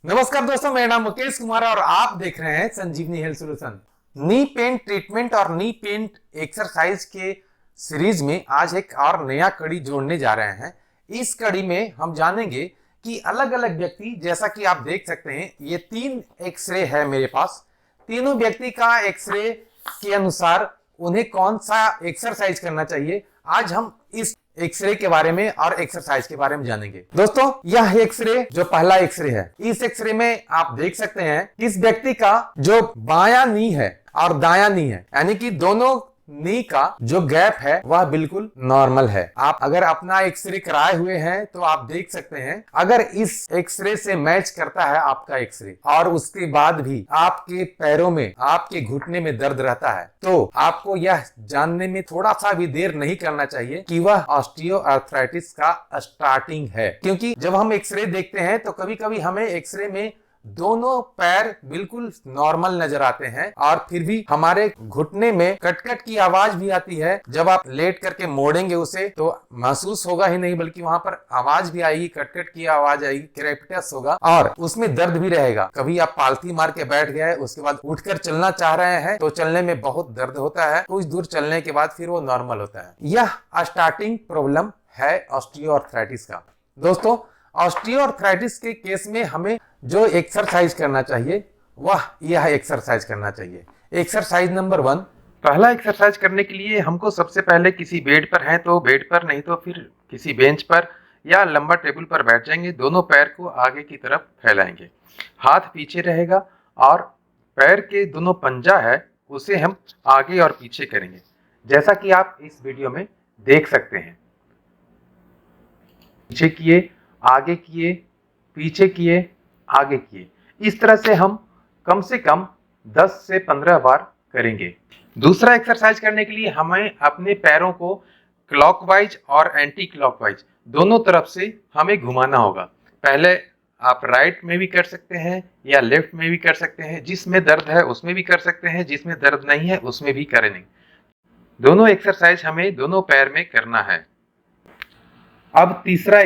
नमस्कार दोस्तों, मेरा नाम मुकेश कुमार और आप देख रहे हैं Sanjeevani health solution. Knee pain treatment और नी पेन एक्सरसाइज के सीरीज में आज एक और नया कड़ी जोड़ने जा रहे हैं। इस कड़ी में हम जानेंगे कि अलग अलग व्यक्ति, जैसा कि आप देख सकते हैं, ये 3 एक्सरे है मेरे पास। तीनों व्यक्ति का एक्सरे के अनुसार उन्हें कौन सा एक्सरसाइज करना चाहिए, आज हम इस एक्सरे के बारे में और एक्सरसाइज के बारे में जानेंगे। दोस्तों, यह एक्सरे जो पहला एक्सरे है, इस एक्सरे में आप देख सकते हैं इस व्यक्ति का जो बायां नी है और दायां नी है, यानी कि दोनों नी का जो गैप है वह बिल्कुल नॉर्मल है। आप अगर अपना एक्सरे कराए हुए हैं तो आप देख सकते हैं, अगर इस एक्सरे से मैच करता है आपका एक्सरे और उसके बाद भी आपके पैरों में, आपके घुटने में दर्द रहता है, तो आपको यह जानने में थोड़ा सा भी देर नहीं करना चाहिए कि वह ऑस्टियोआर्थराइटिस का स्टार्टिंग है। क्योंकि जब हम एक्सरे देखते हैं तो कभी कभी हमें एक्सरे में दोनों पैर बिल्कुल नॉर्मल नजर आते हैं और फिर भी हमारे घुटने में कटकट की आवाज भी आती है। जब आप लेट करके मोड़ेंगे उसे तो महसूस होगा ही नहीं, बल्कि वहां पर आवाज भी आएगी, कटकट की आवाज आएगी, क्रेपिटस होगा और उसमें दर्द भी रहेगा। कभी आप पालथी मार के बैठ गए, उसके बाद उठकर चलना चाह रहे हैं तो चलने में बहुत दर्द होता है, कुछ दूर चलने के बाद फिर वो नॉर्मल होता है। यह स्टार्टिंग प्रॉब्लम है ऑस्टियोआर्थराइटिस का। दोस्तों, ऑस्टियोआर्थराइटिस के केस में हमें जो एक्सरसाइज करना चाहिए वह यह एक्सरसाइज करना चाहिए। Exercise number 1। पहला एक्सरसाइज करने के लिए हमको सबसे पहले किसी बेड पर है तो बेड पर, नहीं तो फिर किसी बेंच पर या लंबा टेबल पर बैठ जाएंगे। दोनों पैर को आगे की तरफ फैलाएंगे, हाथ पीछे रहेगा और पैर के दोनों पंजा है उसे हम आगे और पीछे करेंगे, जैसा कि आप इस वीडियो में देख सकते हैं। पीछे किए, आगे किए, पीछे किए, आगे किए। इस तरह से हम कम से कम 10 से 15 बार करेंगे। दूसरा एक्सरसाइज करने के लिए हमें अपने पैरों को क्लॉकवाइज और एंटी क्लॉकवाइज दोनों तरफ से हमें घुमाना होगा। पहले आप राइट में भी कर सकते हैं या लेफ्ट में भी कर सकते हैं, जिसमें दर्द है उसमें भी कर सकते हैं, जिसमें दर्द नहीं है उसमें भी करेंगे। दोनों एक्सरसाइज हमें दोनों पैर में करना है। अब तीसरा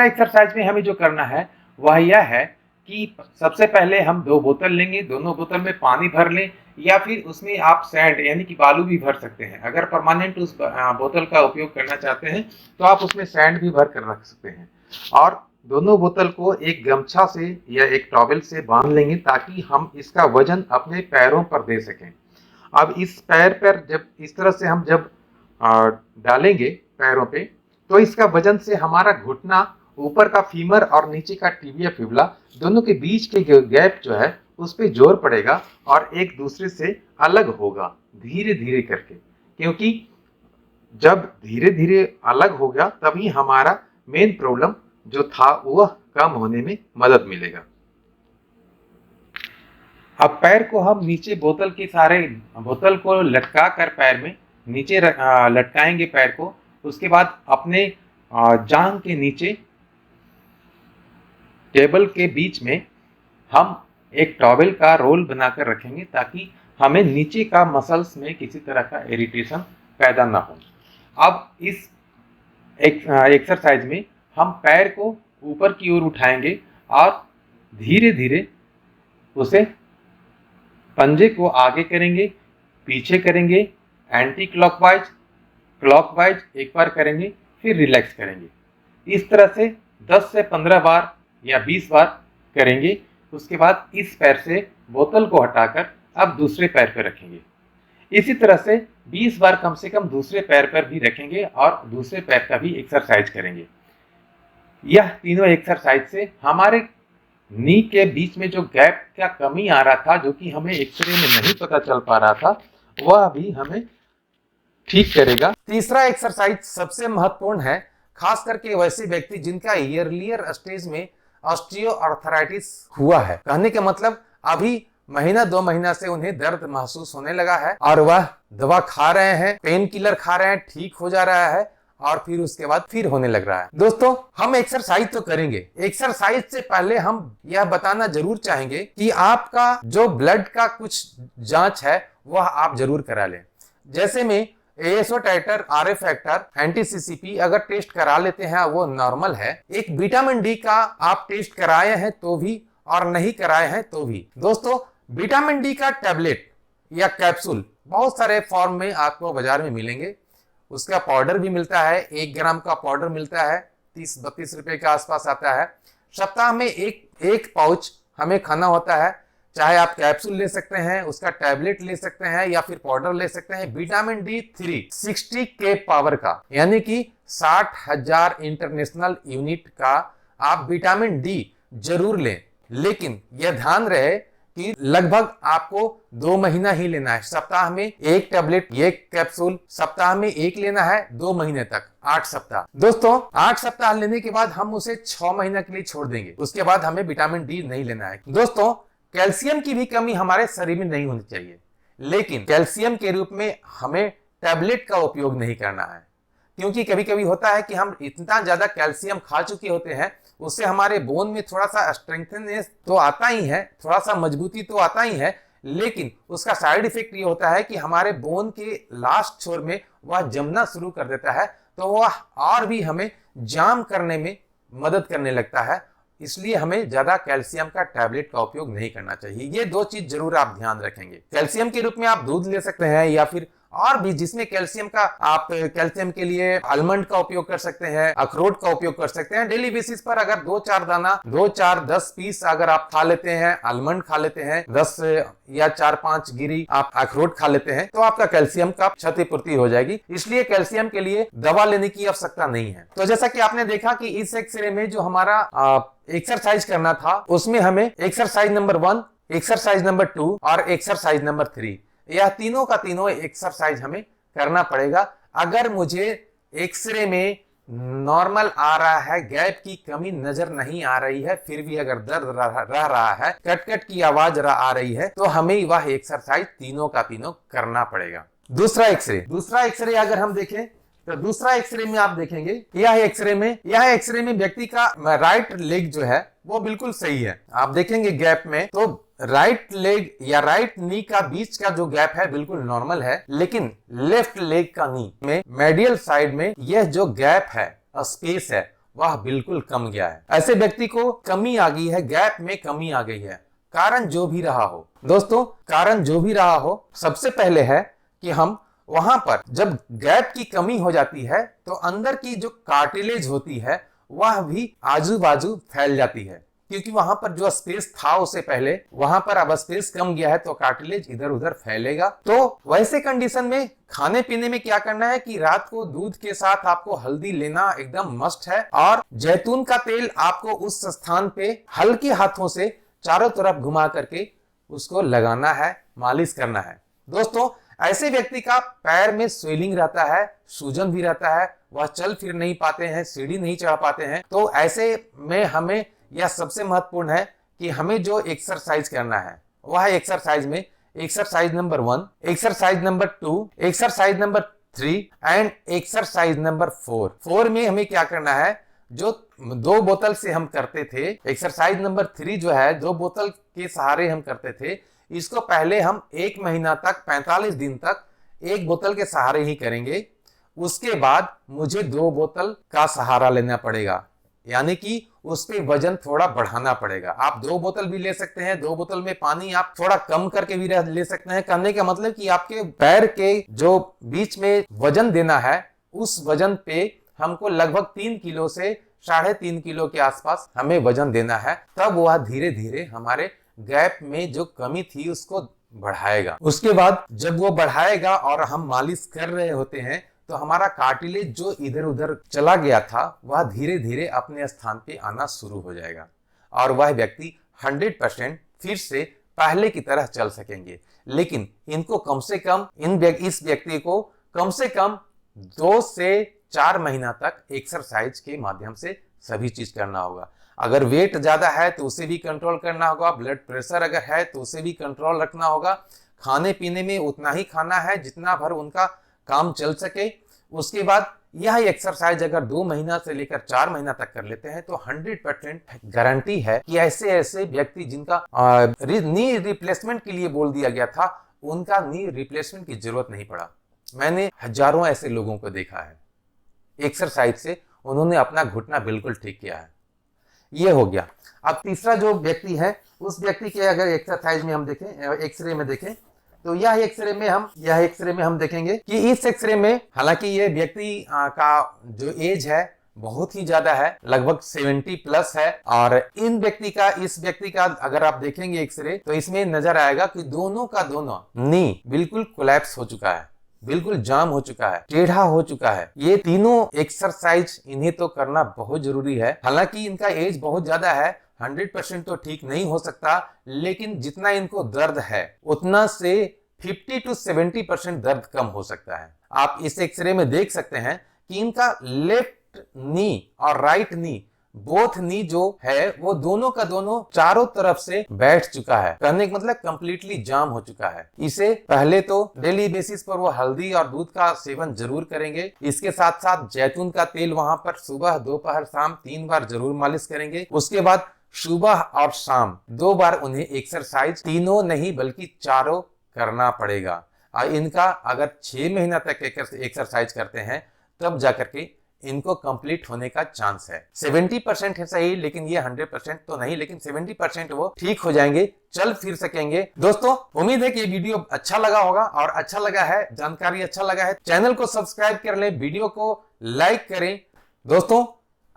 एक्सरसाइज में हमें जो करना है वह यह है कि सबसे पहले हम 2 बोतल लेंगे, दोनों बोतल में पानी भर लें या फिर उसमें आप सैंड यानी कि बालू भी भर सकते हैं। अगर परमानेंट उस बोतल का उपयोग करना चाहते हैं तो आप उसमें सैंड भी भर कर रख सकते हैं और दोनों बोतल को एक गमछा से या एक टॉवेल से बांध लेंगे ताकि हम इसका वजन अपने पैरों पर दे सकें। अब इस पैर पर जब इस तरह से हम जब डालेंगे पैरों पे, तो इसका वजन से हमारा घुटना, ऊपर का फीमर और नीचे का टिबिया फिबुला, दोनों के बीच के गैप जो है उस पे जोर पड़ेगा और एक दूसरे से अलग होगा धीरे धीरे करके। क्योंकि जब धीरे धीरे अलग होगा तभी हमारा मेन प्रॉब्लम जो था वह कम होने में मदद मिलेगा। अब पैर को हम नीचे बोतल को लटका कर पैर में नीचे लटकाएंगे पैर को। उसके बाद अपने जांघ के नीचे टेबल के बीच में हम एक टॉवेल का रोल बनाकर रखेंगे ताकि हमें नीचे का मसल्स में किसी तरह का इरिटेशन पैदा ना हो। अब इस एक्सरसाइज में हम पैर को ऊपर की ओर उठाएंगे और धीरे धीरे उसे पंजे को आगे करेंगे, पीछे करेंगे, एंटी क्लॉकवाइज, क्लॉकवाइज एक बार करेंगे, फिर रिलैक्स करेंगे। इस तरह से 10 से 15 बार या 20 बार करेंगे। उसके बाद इस पैर से बोतल को हटाकर अब दूसरे पैर पर रखेंगे। इसी तरह से 20 बार कम से कम दूसरे पैर पर भी रखेंगे और दूसरे पैर का भी एक्सरसाइज करेंगे। यह तीनों एक्सरसाइज से हमारे नी के बीच में जो गैप का कमी आ रहा था, जो कि हमें एक्सरे में नहीं पता चल पा रहा था, वह भी हमें ठीक करेगा। तीसरा एक्सरसाइज सबसे महत्वपूर्ण है, खास करके वैसे व्यक्ति जिनका ईयरलियर स्टेज में ऑस्टियोआर्थराइटिस हुआ है। कहने का मतलब अभी महीना 2 महीना से उन्हें दर्द महसूस होने लगा है और वह दवा खा रहे हैं, पेन किलर खा रहे हैं, ठीक हो जा रहा है और फिर उसके बाद फिर होने लग रहा है। दोस्तों, हम एक्सरसाइज तो करेंगे। एक्सरसाइज से पहले हम यह बताना जरूर चाहेंगे कि आपका जो ब्लड का कुछ जांच है वह आप जरूर करा लें। जैसे में ASO titre, RA factor, anti CCP अगर टेस्ट करा लेते हैं वो नॉर्मल है। एक विटामिन डी का आप टेस्ट कराए हैं तो भी और नहीं कराए हैं तो भी। दोस्तों विटामिन डी का टैबलेट या कैप्सूल बहुत सारे फॉर्म में आपको बाजार में मिलेंगे। उसका पाउडर भी मिलता है, 1 ग्राम का पाउडर मिलता है, 30-32 रुपए के आसपास आता है। सप्ताह में एक पाउच हमें खाना होता है। चाहे आप कैप्सूल ले सकते हैं, उसका टैबलेट ले सकते हैं या फिर पाउडर ले सकते हैं। विटामिन डी 3 60 के पावर का, यानी कि 60,000 इंटरनेशनल यूनिट का आप विटामिन डी जरूर लें। लेकिन यह ध्यान रहे कि लगभग आपको 2 महीना ही लेना है। सप्ताह में 1 टैबलेट, 1 कैप्सूल सप्ताह में 1 लेना है 2 महीने तक, 8 सप्ताह। दोस्तों 8 सप्ताह लेने के बाद हम उसे 6 महीना के लिए छोड़ देंगे। उसके बाद हमें विटामिन डी नहीं लेना है। दोस्तों कैल्शियम की भी कमी हमारे शरीर में नहीं होनी चाहिए, लेकिन कैल्शियम के रूप में हमें टैबलेट का उपयोग नहीं करना है। क्योंकि कभी कभी होता है कि हम इतना ज्यादा कैल्शियम खा चुके होते हैं, उससे हमारे बोन में थोड़ा सा स्ट्रेंथनेस तो आता ही है, थोड़ा सा मजबूती तो आता ही है, लेकिन उसका साइड इफेक्ट ये होता है कि हमारे बोन के लास्ट छोर में वह जमना शुरू कर देता है, तो वह और भी हमें जाम करने में मदद करने लगता है। इसलिए हमें ज्यादा कैल्शियम का टैबलेट का उपयोग नहीं करना चाहिए। ये 2 चीज जरूर आप ध्यान रखेंगे। कैल्शियम के रूप में आप दूध ले सकते हैं या फिर और भी जिसमें कैल्शियम का, आप कैल्शियम के लिए आलमंड का उपयोग कर सकते हैं, अखरोट का उपयोग कर सकते हैं। डेली बेसिस पर अगर 2-4 दाना, 2-4-10 पीस अगर आप खा लेते हैं, आलमंड खा लेते हैं, 10 या 4-5 गिरी आप अखरोट खा लेते हैं, तो आपका कैल्शियम का क्षतिपूर्ति हो जाएगी। इसलिए कैल्शियम के लिए दवा लेने की आवश्यकता नहीं है। तो जैसा कि आपने देखा कि इस एक्सरे में जो हमारा एक्सरसाइज करना था, उसमें हमें एक्सरसाइज नंबर 1, एक्सरसाइज नंबर 2 और एक्सरसाइज नंबर 3, यह तीनों का तीनों एक्सरसाइज हमें करना पड़ेगा। अगर मुझे एक्सरे में नॉर्मल आ रहा है, गैप की कमी नजर नहीं आ रही है, फिर भी अगर दर्द रह रहा है, कट की आवाज आ रही है, तो हमें वह एक्सरसाइज तीनों का तीनों करना पड़ेगा। दूसरा एक्सरे अगर हम देखें तो दूसरा एक्सरे में आप देखेंगे, यह एक्सरे में व्यक्ति का राइट लेग जो है वो बिल्कुल सही है। आप देखेंगे गैप में तो राइट लेग या राइट नी का बीच का जो गैप है बिल्कुल नॉर्मल है, लेकिन लेफ्ट लेग का नी में मेडियल साइड में यह जो गैप है, स्पेस है, वह बिल्कुल कम गया है। ऐसे व्यक्ति को कमी आ गई है, गैप में कमी आ गई है। कारण जो भी रहा हो दोस्तों, कारण जो भी रहा हो, सबसे पहले है कि हम वहां पर जब गैप की कमी हो जाती है तो अंदर की जो कार्टिलेज होती है वह भी आजू बाजू फैल जाती है, क्योंकि वहां पर जो स्पेस था उससे पहले, वहां पर अब स्पेस कम गया है तो कार्टिलेज इधर उधर फैलेगा। तो वैसे कंडीशन में खाने पीने में क्या करना है कि रात को दूध के साथ आपको हल्दी लेना एकदम मस्ट है, और जैतून का तेल आपको उस स्थान पे हल्के हाथों से चारों तरफ घुमा करके उसको लगाना है, मालिश करना है। दोस्तों ऐसे व्यक्ति का पैर में स्वेलिंग रहता है, सूजन भी रहता है, वह चल फिर नहीं पाते हैं, सीढ़ी नहीं चढ़ पाते हैं। तो ऐसे में हमें यह सबसे महत्वपूर्ण है कि हमें जो एक्सरसाइज करना है वह एक्सरसाइज में exercise number 1, exercise number 2, exercise number 3 and exercise number 4 में हमें क्या करना है, जो 2 बोतल से हम करते थे, एक्सरसाइज नंबर 3 जो है 2 बोतल के सहारे हम करते थे, इसको पहले हम 1 महीना तक, 45 दिन तक 1 बोतल के सहारे ही करेंगे। उसके बाद मुझे 2 बोतल का सहारा लेना पड़ेगा, यानी कि उस पे वजन थोड़ा बढ़ाना पड़ेगा। आप 2 बोतल भी ले सकते हैं, 2 बोतल में पानी आप थोड़ा कम करके भी ले सकते हैं। कहने का मतलब कि आपके पैर के जो बीच में वजन देना है, उस वजन पे हमको लगभग 3 किलो से 3.5 किलो के आसपास हमें वजन देना है। तब वह धीरे धीरे हमारे गैप में जो कमी थी उसको बढ़ाएगा। उसके बाद जब वो बढ़ाएगा और हम मालिश कर रहे होते हैं तो हमारा कार्टिलेज जो इधर उधर चला गया था वह धीरे धीरे अपने स्थान पे आना शुरू हो जाएगा, और वह व्यक्ति 100% फिर से पहले की तरह चल सकेंगे। लेकिन इनको कम से कम इस व्यक्ति को कम से कम 2 से 4 महीना तक एक्सरसाइज के माध्यम से सभी चीज करना होगा। अगर वेट ज्यादा है तो उसे भी कंट्रोल करना होगा, ब्लड प्रेशर अगर है तो उसे भी कंट्रोल रखना होगा। खाने पीने में उतना ही खाना है जितना भर उनका काम चल सके। उसके बाद यह एक्सरसाइज अगर 2 महीना से लेकर 4 महीना तक कर लेते हैं तो 100% गारंटी है कि ऐसे व्यक्ति जिनका नी रिप्लेसमेंट के लिए बोल दिया गया था, उनका नी रिप्लेसमेंट की जरूरत नहीं पड़ा। मैंने हजारों ऐसे लोगों को देखा है, एक्सरसाइज से उन्होंने अपना घुटना बिल्कुल ठीक किया है। ये हो गया। अब तीसरा जो व्यक्ति है, उस व्यक्ति के अगर एक्सरसाइज में हम देखें, एक्सरे में देखें, तो यह एक्सरे में हम देखेंगे कि इस एक्सरे में हालांकि ये व्यक्ति का जो एज है बहुत ही ज्यादा है, लगभग 70 प्लस है। और इस व्यक्ति का अगर आप देखेंगे एक्सरे, तो इसमें नजर आएगा कि दोनों का दोनों नी बिल्कुल कोलैप्स हो चुका है, बिल्कुल जाम हो चुका है, टेढ़ा हो चुका है। ये तीनों एक्सरसाइज इन्हें तो करना बहुत जरूरी है। हालांकि इनका एज बहुत ज्यादा है, 100% तो ठीक नहीं हो सकता, लेकिन जितना इनको दर्द है उतना से 50 to 70% दर्द कम हो सकता है। आप इस एक्सरे में देख सकते हैं कि इनका लेफ्ट नी और राइट नी, बोथ नी जो है वो दोनों का दोनों चारों तरफ से बैठ चुका है, कहने का मतलब कंप्लीटली जाम हो चुका है। इसे पहले तो डेली बेसिस पर वो हल्दी और दूध का सेवन जरूर करेंगे, इसके साथ साथ जैतून का तेल वहां पर सुबह दोपहर शाम 3 बार जरूर मालिश करेंगे। उसके बाद सुबह और शाम 2 बार उन्हें एक्सरसाइज, तीनों नहीं बल्कि चारों करना पड़ेगा। और इनका अगर 6 महीना तक एक्सरसाइज करते हैं तब जाकर के इनको कंप्लीट होने का चांस है। 70% है सही, लेकिन ये 100% तो नहीं, लेकिन 70% वो ठीक हो जाएंगे, चल फिर सकेंगे। दोस्तों उम्मीद है कि ये वीडियो अच्छा लगा होगा, और अच्छा लगा है, जानकारी अच्छा लगा है, चैनल को सब्सक्राइब कर लें, वीडियो को लाइक करें। दोस्तों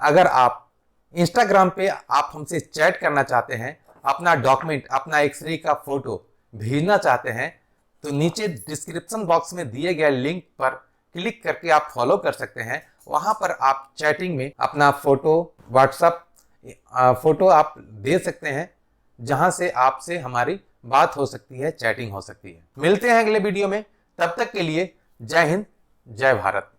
अगर आप इंस्टाग्राम पे आप हमसे चैट करना चाहते हैं, अपना डॉक्यूमेंट, अपना एक्सरे का फोटो भेजना चाहते हैं, तो नीचे डिस्क्रिप्शन बॉक्स में दिए गए लिंक पर क्लिक करके आप फॉलो कर सकते हैं। वहां पर आप चैटिंग में अपना फोटो, व्हाट्सएप फोटो आप दे सकते हैं, जहां से आपसे हमारी बात हो सकती है, चैटिंग हो सकती है। मिलते हैं अगले वीडियो में, तब तक के लिए जय हिंद, जय भारत।